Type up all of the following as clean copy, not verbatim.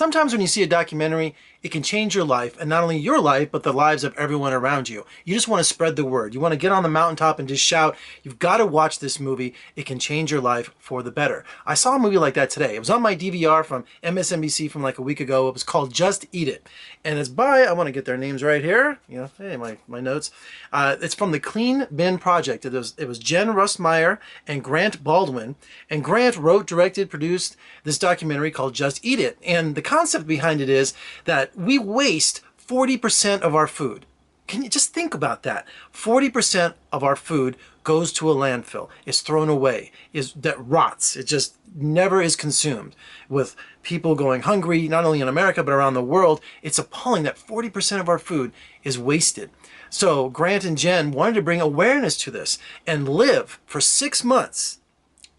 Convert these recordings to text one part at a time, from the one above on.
Sometimes when you see a documentary, it can change your life, and not only your life, but the lives of everyone around you. You just want to spread the word. You want to get on the mountaintop and just shout, you've got to watch this movie. It can change your life for the better. I saw a movie like that today. It was on my DVR from MSNBC from like a week ago. It was called Just Eat It. And it's by, I want to get their names right here. You know, hey, my notes. It's from the Clean Bin Project. It was Jen Rustmeyer and Grant Baldwin. And Grant wrote, directed, produced this documentary called Just Eat It. And the concept behind it is that we waste 40% of our food. Can you just think about that? 40% of our food goes to a landfill, is thrown away, that rots. It just never is consumed. With people going hungry, not only in America, but around the world, it's appalling that 40% of our food is wasted. So Grant and Jen wanted to bring awareness to this and live for 6 months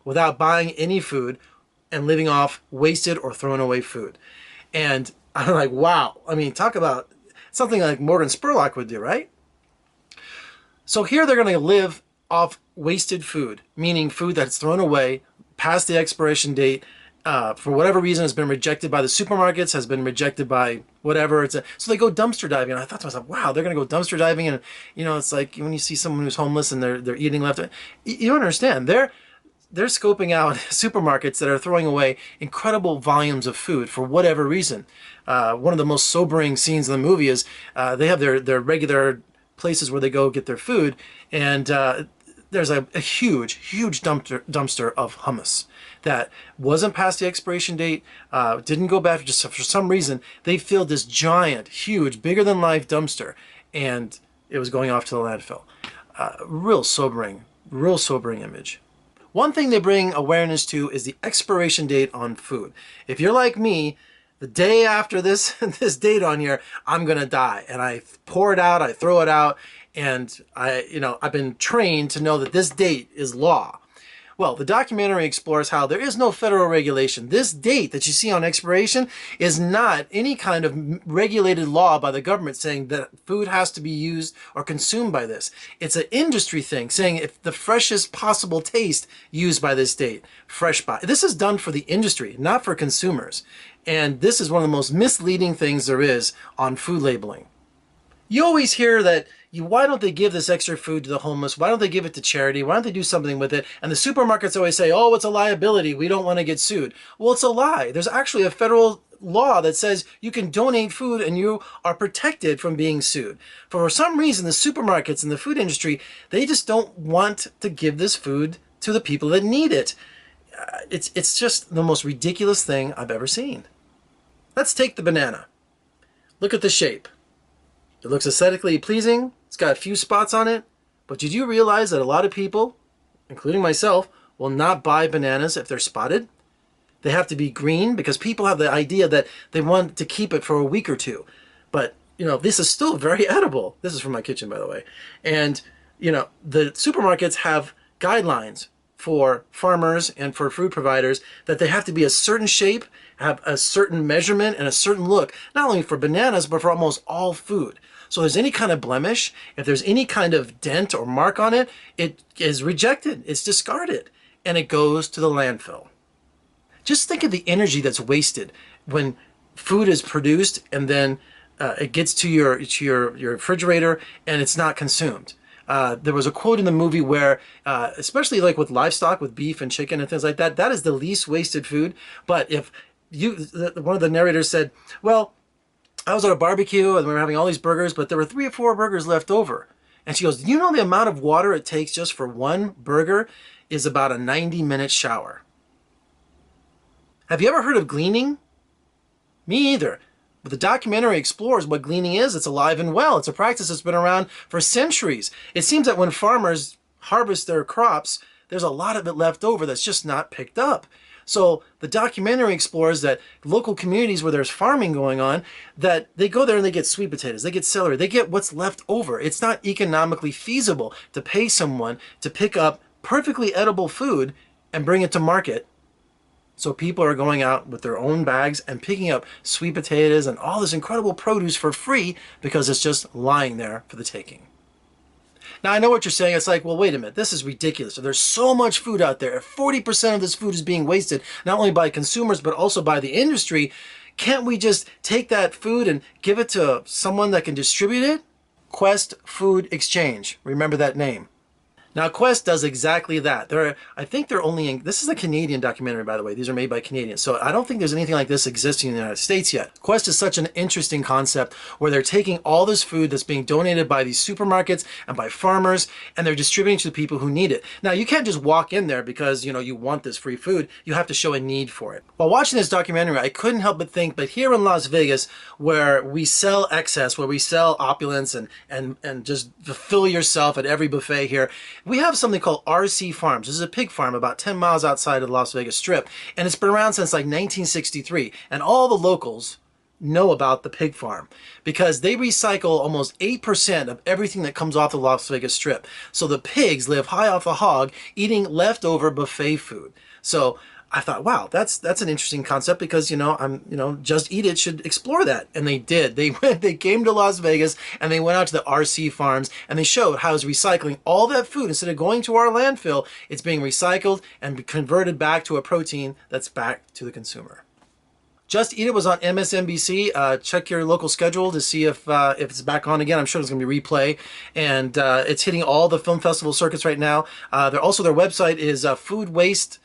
without buying any food and living off wasted or thrown away food. And I'm like, wow. I mean, talk about something like Morgan Spurlock would do, right? So here they're going to live off wasted food, meaning food that's thrown away past the expiration date, for whatever reason has been rejected by the supermarkets, has been rejected by whatever. So they go dumpster diving. And I thought to myself, wow, they're going to go dumpster diving. And, you know, it's like when you see someone who's homeless and they're eating left. You don't understand. They're scoping out supermarkets that are throwing away incredible volumes of food for whatever reason. One of the most sobering scenes in the movie is they have their regular places where they go get their food, and there's a huge dumpster of hummus that wasn't past the expiration date, didn't go bad, just for some reason they filled this giant, huge, bigger than life dumpster, and it was going off to the landfill. Real sobering image. One thing they bring awareness to is the expiration date on food. If you're like me, the day after this date on here, I'm gonna die. And I pour it out, I throw it out, and I've been trained to know that this date is law. Well, the documentary explores how there is no federal regulation. This date that you see on expiration is not any kind of regulated law by the government saying that food has to be used or consumed by this. It's an industry thing saying if the freshest possible taste used by this date, fresh by. This is done for the industry, not for consumers. And this is one of the most misleading things there is on food labeling. You always hear that, why don't they give this extra food to the homeless? Why don't they give it to charity? Why don't they do something with it? And the supermarkets always say, oh, it's a liability. We don't want to get sued. Well, it's a lie. There's actually a federal law that says you can donate food and you are protected from being sued. For some reason, the supermarkets and the food industry, they just don't want to give this food to the people that need it. It's just the most ridiculous thing I've ever seen. Let's take the banana. Look at the shape. It looks aesthetically pleasing. It's got a few spots on it. But did you realize that a lot of people, including myself, will not buy bananas if they're spotted? They have to be green because people have the idea that they want to keep it for a week or two. But, this is still very edible. This is from my kitchen, by the way. And, the supermarkets have guidelines for farmers and for food providers that they have to be a certain shape, have a certain measurement and a certain look, not only for bananas, but for almost all food. So if there's any kind of blemish, if there's any kind of dent or mark on it, it is rejected, it's discarded, and it goes to the landfill. Just think of the energy that's wasted when food is produced and then it gets to your refrigerator and it's not consumed. There was a quote in the movie where, especially like with livestock, with beef and chicken and things like that, that is the least wasted food. But if one of the narrators said, well, I was at a barbecue and we were having all these burgers, but there were 3 or 4 burgers left over. And she goes, do you know the amount of water it takes just for one burger is about a 90-minute shower? Have you ever heard of gleaning? Me either. But the documentary explores what gleaning is. It's alive and well. It's a practice that's been around for centuries. It seems that when farmers harvest their crops, there's a lot of it left over that's just not picked up. So the documentary explores that local communities where there's farming going on, that they go there and they get sweet potatoes, they get celery, they get what's left over. It's not economically feasible to pay someone to pick up perfectly edible food and bring it to market. So people are going out with their own bags and picking up sweet potatoes and all this incredible produce for free because it's just lying there for the taking. Now, I know what you're saying. It's like, well, wait a minute. This is ridiculous. There's so much food out there. If 40% of this food is being wasted, not only by consumers, but also by the industry, Can't we just take that food and give it to someone that can distribute it? Quest Food Exchange. Remember that name. Now, Quest does exactly that. I think they're only in, this is a Canadian documentary, by the way. These are made by Canadians. So I don't think there's anything like this existing in the United States yet. Quest is such an interesting concept where they're taking all this food that's being donated by these supermarkets and by farmers, and they're distributing to the people who need it. Now, you can't just walk in there because, you want this free food. You have to show a need for it. While watching this documentary, I couldn't help but think, but here in Las Vegas, where we sell excess, where we sell opulence and just fill yourself at every buffet here, we have something called RC Farms. This is a pig farm about 10 miles outside of the Las Vegas Strip, and it's been around since like 1963. And all the locals know about the pig farm because they recycle almost 8% of everything that comes off the Las Vegas Strip. So the pigs live high off the hog eating leftover buffet food. So I thought, wow, that's an interesting concept because, Just Eat It should explore that. And they did. They came to Las Vegas and they went out to the RC farms and they showed how it's recycling all that food. Instead of going to our landfill, it's being recycled and converted back to a protein that's back to the consumer. Just Eat It was on MSNBC. Check your local schedule to see if it's back on again. I'm sure there's going to be replay. And it's hitting all the film festival circuits right now. Their website is Food Waste.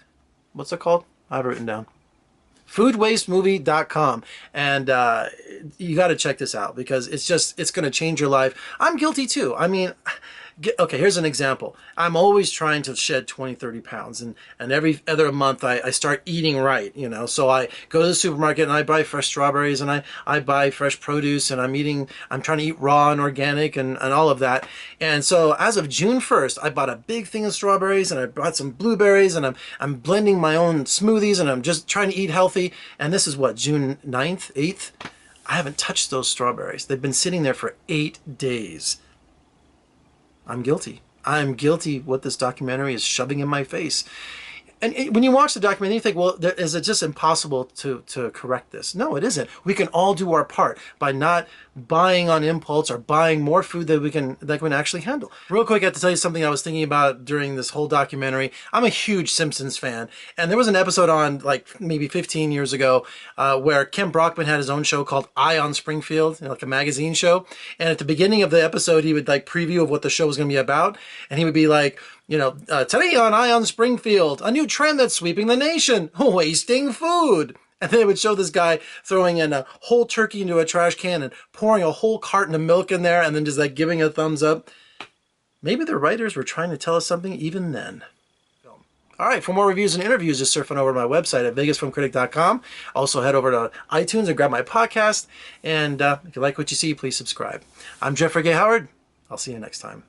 What's it called? I have it written down. Foodwastemovie.com. And you got to check this out because it's going to change your life. I'm guilty too. I mean, okay, here's an example. I'm always trying to shed 20, 30 pounds. And every other month I start eating right, So I go to the supermarket and I buy fresh strawberries and I buy fresh produce and I'm trying to eat raw and organic and all of that. And so as of June 1st, I bought a big thing of strawberries and I bought some blueberries and I'm blending my own smoothies and I'm just trying to eat healthy. And this is what, June 9th, 8th? I haven't touched those strawberries. They've been sitting there for 8 days. I'm guilty. I'm guilty what this documentary is shoving in my face. And when you watch the documentary, you think, well, is it just impossible to correct this? No, it isn't. We can all do our part by not buying on impulse or buying more food that we can actually handle. Real quick, I have to tell you something I was thinking about during this whole documentary. I'm a huge Simpsons fan, and there was an episode on like maybe 15 years ago where Ken Brockman had his own show called Eye on Springfield, like a magazine show. And at the beginning of the episode, he would like preview of what the show was going to be about, and he would be like, today on Eye on Springfield, a new trend that's sweeping the nation, wasting food. And then they would show this guy throwing in a whole turkey into a trash can and pouring a whole carton of milk in there and then just like giving a thumbs up. Maybe the writers were trying to tell us something even then. All right, for more reviews and interviews, just surf on over to my website at vegasfilmcritic.com. Also head over to iTunes and grab my podcast. And if you like what you see, please subscribe. I'm Jeffrey Gay Howard. I'll see you next time.